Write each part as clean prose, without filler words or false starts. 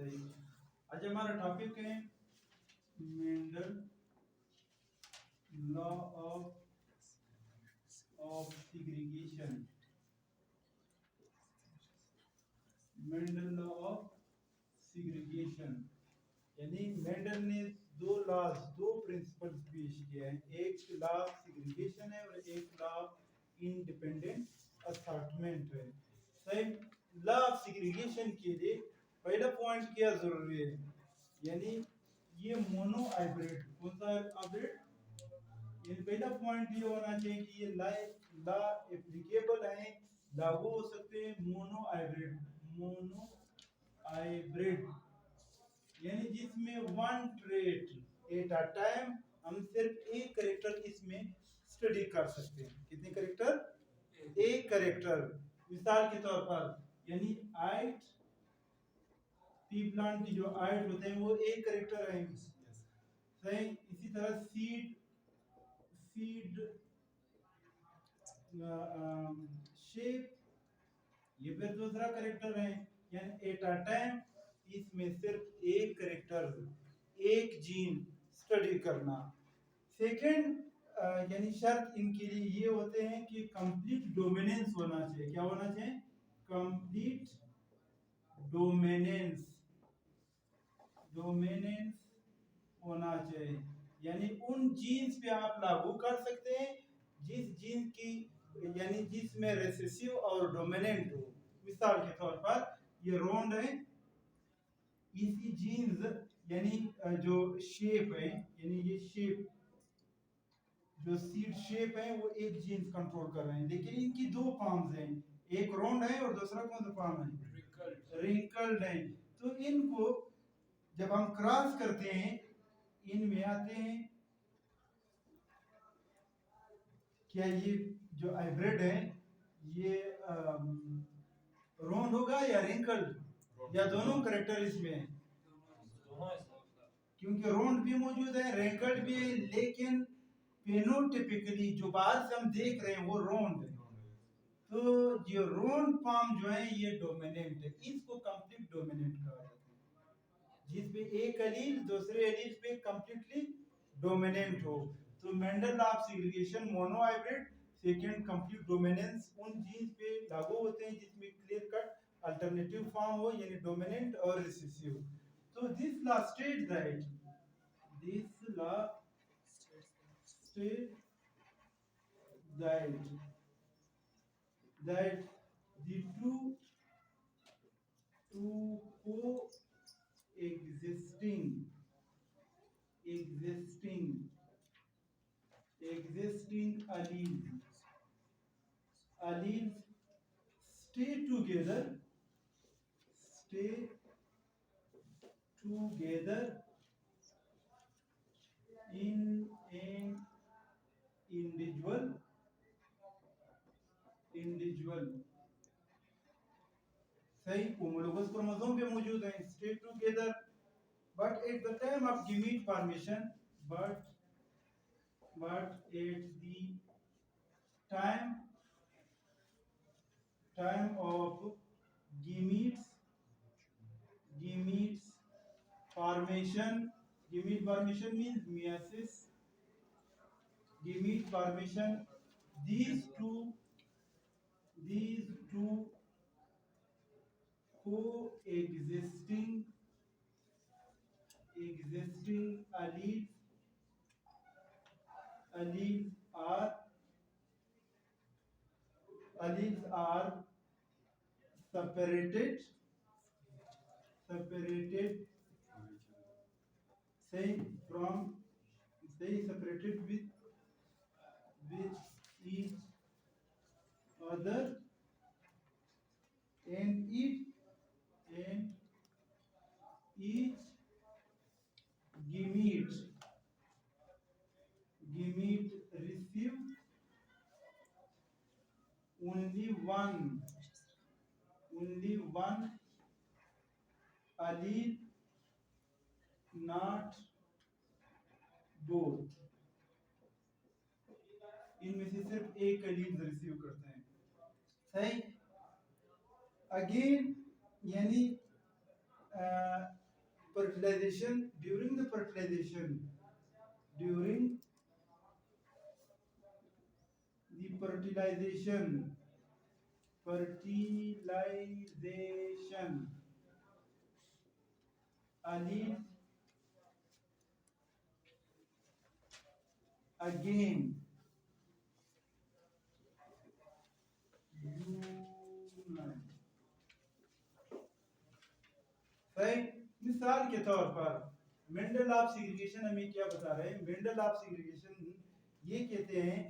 सही। आज हमारा टॉपिक है Mendel law of segregation. Mendel law of segregation यानी मेंडल ने दो प्रिंसिपल्स पेश किए हैं, एक लॉ ऑफ सिग्रीगेशन है और एक लॉ ऑफ इंडिपेंडेंट असॉर्टमेंट है। सही। लॉ ऑफ सिग्रीगेशन के लिए पहला पॉइंट क्या जरूरी है, यानी ये मोनो हाइब्रिड, कौन सा हाइब्रिड, ये पहला पॉइंट ये होना चाहिए कि ये लॉ एप्लीकेबल है, लागू हो सकते हैं मोनो हाइब्रिड यानी जिसमें one trait at a time, हम सिर्फ एक करेक्टर इसमें स्टडी कर सकते हैं। कितने करेक्टर? एक करेक्टर। मिसाल के तौर पर यानी आइट, पी प्लांट की जो आइट होते हैं वो एक करेक्टर है। सही। इसी तरह सीड शेप, ये फिर दूसरा करेक्टर है। यानी एट अ टाइम इसमें सिर्फ एक करेक्टर, एक जीन स्टडी करना। सेकंड यानी शर्त इनके लिए ये होते हैं कि कंप्लीट डोमिनेंस होना चाहिए। क्या होना चाहिए? कंप्लीट डोमिनेंस होना चाहिए, यानी उन जीन्स पे आप लागू कर सकते हैं जिस जीन की यानी जिसमें रिसेसिव और डोमिनेंट हो। मिसाल के तौर पर ये रोंड है, इसी जीन्स यानी जो शेप है, यानी ये शेप जो सीड शेप है वो एक जीन्स कंट्रोल कर रहे हैं, लेकिन इनकी दो फॉर्म्स हैं, एक रोंड है और दूसरा कौन सा फॉर्म है? रिंकल्ड है। तो इनको जब हम क्रॉस करते हैं इनमें आते हैं, क्या ये जो हाइब्रिड है ये रोंड होगा या रिंकल्ड, या दोनों करेक्टर इसमें है? क्योंकि रोंड भी मौजूद है, रिंकल्ड भी है, लेकिन फेनोटिपिकली जो बाहर से हम देख रहे हैं वो रोंड है। तो ये रोंड फॉर्म जो है ये डोमिनेंट है, इसको कंप्लीट डोमिनेंट कहा जाता है, जिसपे एक एलील दूसरे एलील पे कंप्लीटली डोमिनेंट हो। तो Mendel law of segregation mono hybrid, second complete dominance उन जीन्स पे लागू होते हैं जिसमें क्लियर कट अल्टरनेटिव फॉर्म हो, यानी डोमिनेंट और रिसेसिव। तो this law state that that the two coexisting alleles stay together in an individual सही होमोलोगस क्रोमोसोम पे मौजूद है, stay together, but at the time of gamete formation, but at the time of gametes formation, gamete formation means meiosis, gamete formation, these two coexisting alleles are separated separated with each other, and each gamete receive only one allele, not both। इनमें से सिर्फ एक allele receive करते हैं। सही। Again यानी fertilization, during the fertilization, during the fertilization, alleles again unite. सही। मिसाल के तौर पर मेंडल ऑफ सेग्रीगेशन हमें क्या बता रहे हैं? मेंडल ऑफ सेग्रीगेशन ये कहते हैं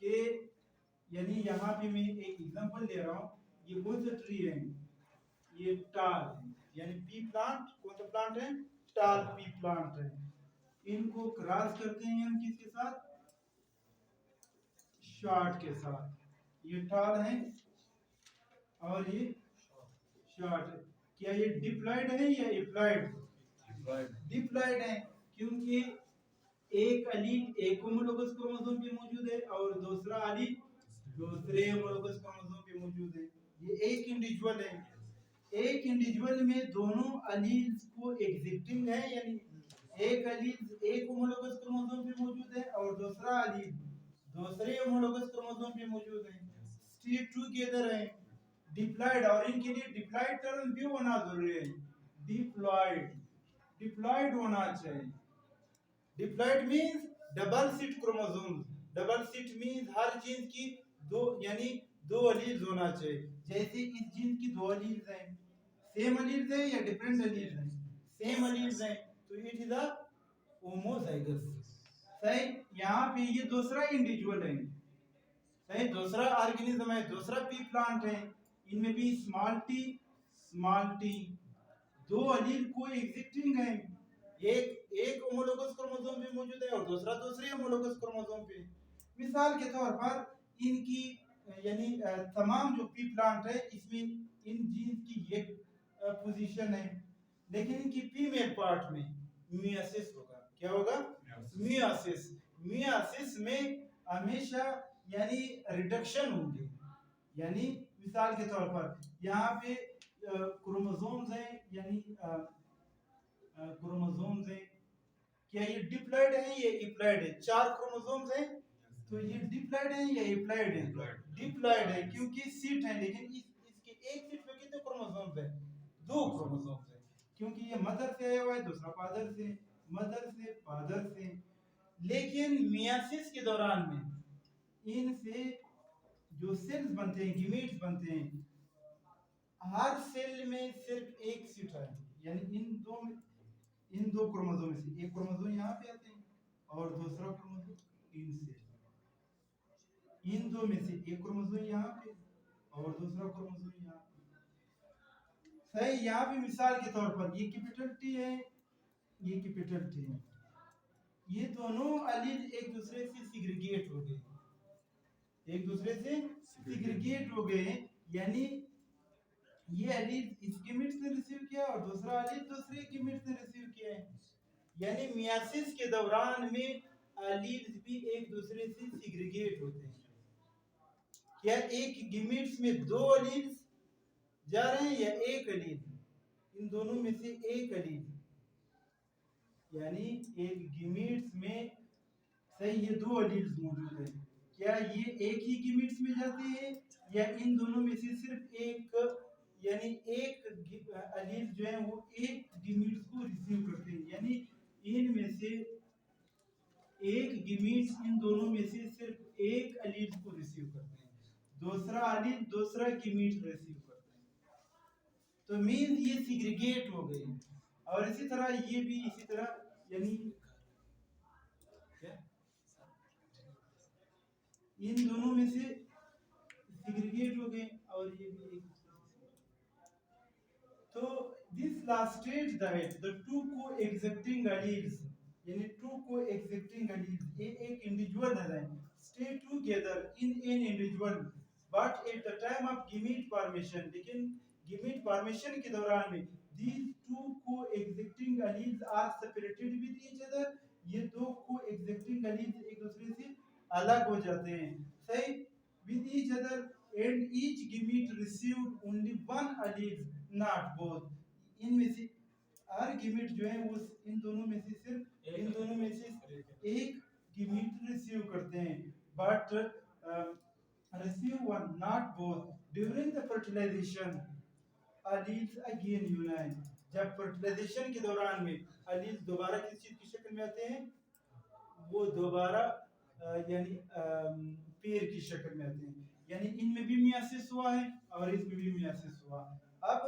कि यानी यहाँ पे मैं एक एग्जांपल दे रहा हूँ। ये कौन सा ट्री है? ये टाल है, यानी पी प्लांट। कौन सा प्लांट है? टाल पी प्लांट है। इनको क्रॉस करते हैं हम किसके साथ? शॉर्ट के साथ। ये टाल है और ये शॉर्ट है। क्या ये डिप्लॉयड है या एप्लॉयड? डिप्लॉयड है, क्योंकि एक अलील एक होमोलोगस क्रोमोसोम पे मौजूद है और दूसरा अलील दूसरे होमोलोगस क्रोमोसोम पे मौजूद है। ये एक इंडिविजुअल है। एक इंडिविजुअल में दोनों अलील्स को एग्जिस्टिंग है, यानी एक अलील एक होमोलोगस क्रोमोसोम पे मौजूद है और दूसरा अलील दूसरे होमोलोगस क्रोमोसोम पे मौजूद है। स्टेट टुगेदर है। डिप्लॉयड, और इनके लिए डिप्लॉयड टर्म भी होना जरूरी है। डिप्लॉयड, डिप्लॉयड होना चाहिए। Diploid means double set chromosome. Double set means हर जीन की दो, यानी दो अलील्स होना चाहिए। जैसे इस जीन की दो अलील्स हैं, सेम अलील्स हैं या डिफरेंट अलील्स हैं? सेम अलील्स हैं, तो इट इज अ होमोजाइगस। सही। यहाँ पे ये दूसरा इंडिविजुअल है। सही, दूसरा ऑर्गेनिज्म है, दूसरा पी प्लांट है। इनमें भी स्मॉल टी दो अलील को एग्जिस्टिंग है। एक एक होमोलोगस क्रोमोसोम पे मौजूद है और दूसरा दूसरे होमोलोगस क्रोमोसोम पे। मिसाल के तौर पर इनकी यानी तमाम जो पी प्लांट है इसमें इन जीन्स की एक पोजीशन है, लेकिन इनकी फीमेल पार्ट में मियोसिस होगा। क्या होगा? मियोसिस। मियोसिस में हमेशा यानी रिडक्शन होगी। यानी मिसाल के तौर पर यहाँ पे क्रोमोसोम्स हैं, यानी क्रोमोसोम्स हैं। क्या ये डिप्लॉयड है या इप्लॉयड है? चार क्रोमोसोम्स हैं, तो ये डिप्लॉयड है या इप्लॉयड है? डिप्लॉयड है, क्योंकि सीट है, लेकिन इसके एक सीट पे कितने क्रोमोसोम्स हैं? दो क्रोमोसोम्स हैं, क्योंकि ये मदर से आया हुआ है, दूसरा फादर से, मदर से फादर से। लेकिन मियासिस के दौरान में इनसे जो सेल्स बनते हैं, गीमीट्स बनते हैं, हर सेल में सिर्फ एक सीट है। यानी इन दो क्रोमोसोम में से एक क्रोमोसोम यहाँ पे आते हैं और दूसरा क्रोमोसोम इनसे। इन दो में से एक क्रोमोसोम यहाँ पे और दूसरा क्रोमोसोम यहाँ पे। सही। यहाँ पे मिसाल के तौर पर ये कैपिटल टी है, ये कैपिटल टी है। ये दोनों अलील एक दूसरे से सिग्रीगेट हो गए, एक दूसरे से सिग्रीगेट हो गए। यानी ये अलील इस गीमीट से रिसीव किया और दूसरा अलील दूसरे गीमीट से रिसीव किया है। यानी मियासिस के दौरान में अलील्स भी एक दूसरे से सिग्रीगेट होते हैं। क्या एक गीमीट्स में दो अलील्स जा रहे हैं या एक अलील? इन दोनों में से एक अलील, यानी एक गीमीट्स में सही ये दो अलील्स मौजूद है। क्या ये एक ही गीमीट्स में जाते हैं या इन दोनों में से सिर्फ एक, यानी एक अलील जो है वो एक गीमीट्स को रिसीव करते हैं? यानी इनमें से एक गीमीट्स इन दोनों में से सिर्फ एक अलील को रिसीव करते हैं, दूसरा अलील दूसरा गीमीट रिसीव करते हैं। तो मींस ये सिग्रीगेट हो गए। और इसी तरह ये भी इसी तरह, यानी इन दोनों में से सिग्रीगेट हो गए और ये भी एक। तो this last stage that the two coexisting alleles, यानी टू को-एक्सिस्टिंग alleles ये एक इंडिविजुअल है, stay together in an individual but at the time of gamete formation, लेकिन gamete formation के दौरान में these two co-existing alleles are separated with each other। ये दो co-existing alleles एक दूसरे से अलग हो जाते हैं। सही। with each other and each gamete received only one allele, not both। इनमें से गिमिट जो है वो इन दोनों में से सिर्फ इन दोनों में से एक गिमिट रिसीव करते हैं, but receive one not both during the fertilization alleles again unite। जब फर्टिलाइजेशन के दौरान में alleles दोबारा किस चीज की शक्ल में आते हैं, वो दोबारा यानी पेड़ की शक्ल में आते हैं, यानी इनमें भी मियासिस हुआ है और इसमें भी मियासिस हुआ। अब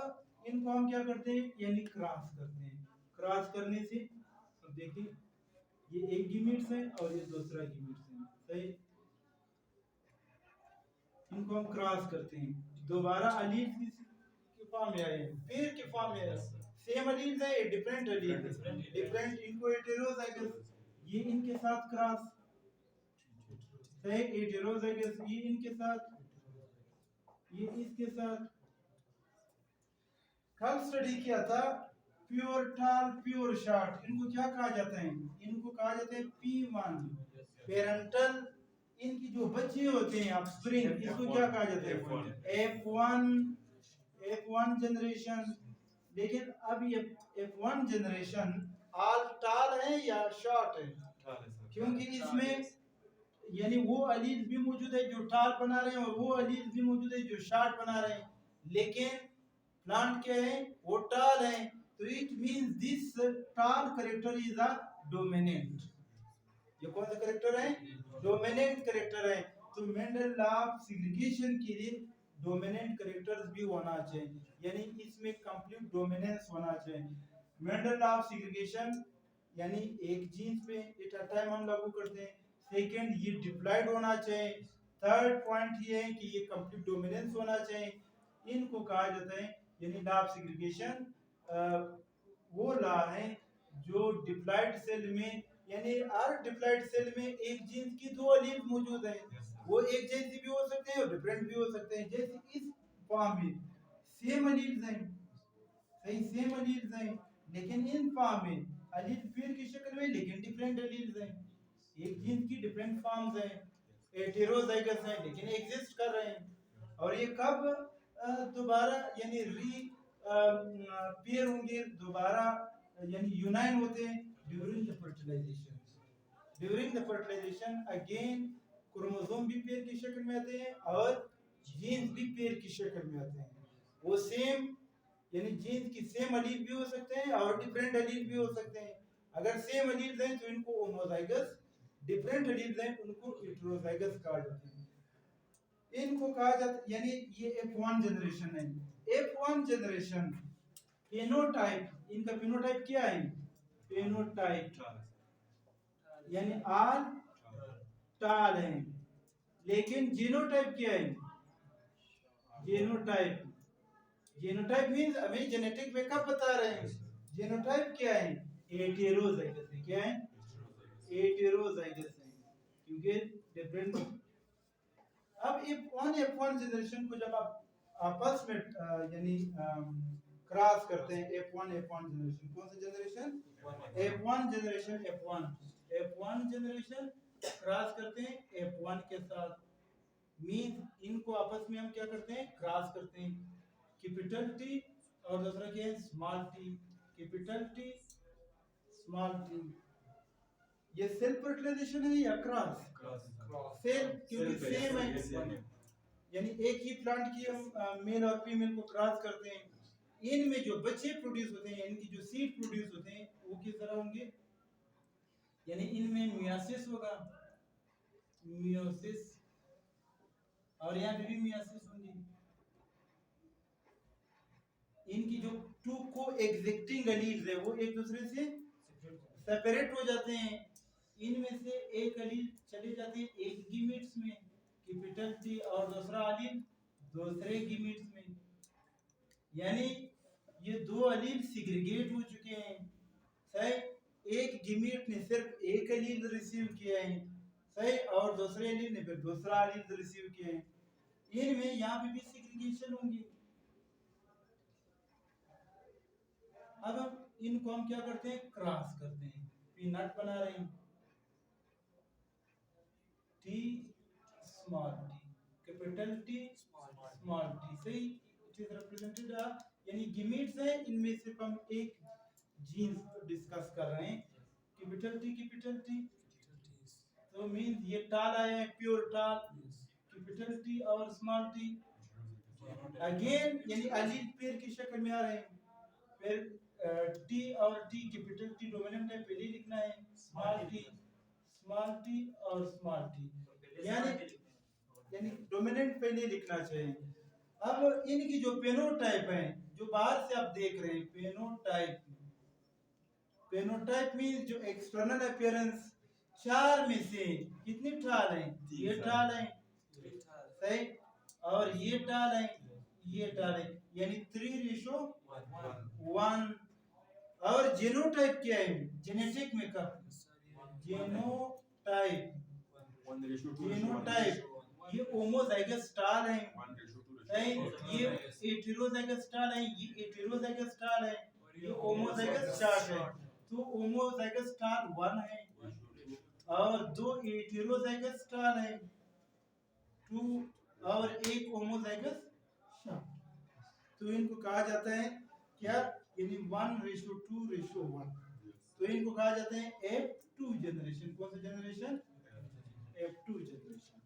इनको हम क्या करते हैं, यानी क्रॉस करते हैं। क्रॉस करने से अब देखिए ये एक गिमिट्स है और ये दूसरा गिमिट्स है, सही। इनको हम क्रॉस करते हैं, दोबारा अलील के फॉर्म में आए, पेड़ के फॉर्म में आए, सेम अलील है डिफरेंट अलील, डिफरेंट इनको हेटेरोजाइगस, ये इनके साथ क्रॉस, सही, हेटेरोजाइगस ये इनके साथ, ये इसके साथ। कल स्टडी किया था प्योर टाल प्योर शॉर्ट, इनको क्या कहा जाता है, इनको कहा जाता है P1 पेरेंटल, इनकी जो बच्चे होते हैं ऑफस्प्रिंग, इसको क्या कहा जाता है, F1 जनरेशन। लेकिन अब ये F1 जनरेशन ऑल टाल है या शॉर्ट है, क्योंकि इसमें यानी वो अलील भी मौजूद है जो टाल बना रहे हैं और वो अलील भी मौजूद है जो शॉर्ट बना रहे हैं, लेकिन प्लांट क्या है, वो टाल है, तो इट मींस दिस टाल कैरेक्टर इज अ डोमिनेंट। ये कौन सा कैरेक्टर है, डोमिनेंट कैरेक्टर है। तो मेंडल लॉ ऑफ सेग्रीगेशन के लिए डोमिनेंट कैरेक्टर्स भी होना चाहिए, यानी इसमें कंप्लीट डोमिनेंस होना चाहिए। मेंडल लॉ ऑफ सेग्रीगेशन यानी एक जीन्स पे एट अ टाइम हम लागू करते हैं, सेकंड ये डिप्लॉयड होना चाहिए, थर्ड पॉइंट ये है कि ये कंप्लीट डोमिनेंस होना चाहिए। इनको कहा जाता है यानी लॉ ऑफ सेग्रीगेशन वो लॉ है जो डिप्लॉयड सेल में, यानी हर डिप्लॉयड सेल में एक जीन्स की दो अलील मौजूद है, वो एक जैसी भी हो सकते हैं और डिफरेंट भी हो सकते हैं। जैसे इस फॉर्म में सेम अलील्स हैं, सही, सेम अलील्स हैं, लेकिन इन फॉर्म में अलील पेयर की शक्ल में लेकिन डिफरेंट अलील्स हैं, एक जीन्स की डिफरेंट फॉर्म्स हैं, हेटेरोजाइगस हैं लेकिन एग्जिस्ट कर रहे हैं। और ये कब दोबारा यानी री पेयर होंगे, दोबारा यानी यूनाइन होते हैं during the fertilization. During the fertilization again chromosome भी पेयर की शक्ल में आते हैं और जीन्स भी पेयर की शक्ल में आते हैं। वो सेम यानी जीन्स की सेम अलील भी हो सकते हैं और डिफरेंट अलील भी हो सकते हैं। अगर सेम अलील हैं तो इनको होमोजाइगस, डिफरेंट अलील हैं उनको हेटेरोजाइगस कहा जाता है। इनको कहा जाता यानी ये F1 जनरेशन है। F1 जनरेशन फेनोटाइप, इनका फेनोटाइप क्या है, फेनोटाइप यानी आल टाल है, लेकिन जीनोटाइप क्या है, जीनोटाइप, जीनोटाइप मींस हमें जेनेटिक मेकअप बता रहे हैं। जीनोटाइप क्या है, हेटेरोजाइगस है, क्या है, हेटेरोजाइगस है, क्योंकि डिफरेंट। अब F1 जनरेशन को जब आप आपस में यानी क्रॉस करते हैं, F1 जनरेशन, कौन सा generation, F1 generation, F1 generation cross करते हैं F1 के साथ, मींस इनको आपस में हम क्या करते हैं, क्रॉस करते हैं, कैपिटल टी और दूसरा क्या है, small T, capital T small T. ये सेल्फ फर्टिलाइजेशन है या क्रॉस, सेल, क्योंकि सेम है, यानी एक ही प्लांट की हम मेल और फीमेल को क्रॉस करते हैं, इनमें जो बच्चे प्रोड्यूस होते हैं, इनकी जो सीड प्रोड्यूस होते हैं वो किस तरह होंगे, यानी इनमें मियासिस होगा, मियोसिस, और यहाँ पे भी मियासिस होंगी। इनकी जो टू को एग्जिस्टिंग अलील्स है वो एक दूसरे से सेपरेट हो जाते हैं, इनमें से एक अलील चले जाते हैं एक गिमिट्स में, कैपिटल टी, और दूसरा अलील दूसरे गिमिट्स में, यानी ये दो अलील सेग्रीगेट हो चुके हैं, सही, एक गिमिट ने सिर्फ एक अलील रिसीव किया है, सही, और दूसरे अलील ने फिर दूसरा अलील रिसीव किया है, इनमें यहाँ पे भी सेग्रीगेशन होंगी। अब हम इनको हम क्या करते हैं, क्रॉस करते हैं, पीनट बना रहे हैं, T small T, capital T small T, सही, इट इज रिप्रेजेंटेड यानी गिमिट्स है, इनमें सिर्फ हम एक जीन्स डिस्कस कर रहे हैं। कैपिटल टी तो मीन्स ये टाल आए हैं, प्योर टाल, कैपिटल टी और स्मॉल टी अगेन यानी अलील पेयर की शक्ल में आ रहे हैं। फिर टी और टी कैपिटल टी डोमिनेंट है, पहले लिखना है स्मॉल टी और स्मॉल टी यानी डोमिनेंट पहले लिखना चाहिए। अब इनकी जो पेनोटाइप है, जो बाहर से आप देख रहे हैं पेनोटाइप मीन्स जो एक्सटर्नल अपीयरेंस, चार में से कितनी ठाल है? ये ठाल है, सही, और ये ठाल है, ये ठाल है, यानी 3:1। और जीनोटाइप क्या है? जेनेटिक मेकअप, जीनोटाइप ये होमोजाइगस स्टार है, सही, ये हेटेरोजाइगस स्टार है, ये हेटेरोजाइगस स्टार है, ये होमोजाइगस स्टार है। तो होमोजाइगस स्टार 1 है और दो हेटेरोजाइगस स्टार है 2 और एक होमोजाइगस स्टार। तो इनको कहा जाता है क्या? यानी 1:2:1। तो इनको कहा जाता है F2 जनरेशन। कौन सा जनरेशन? F2 generation.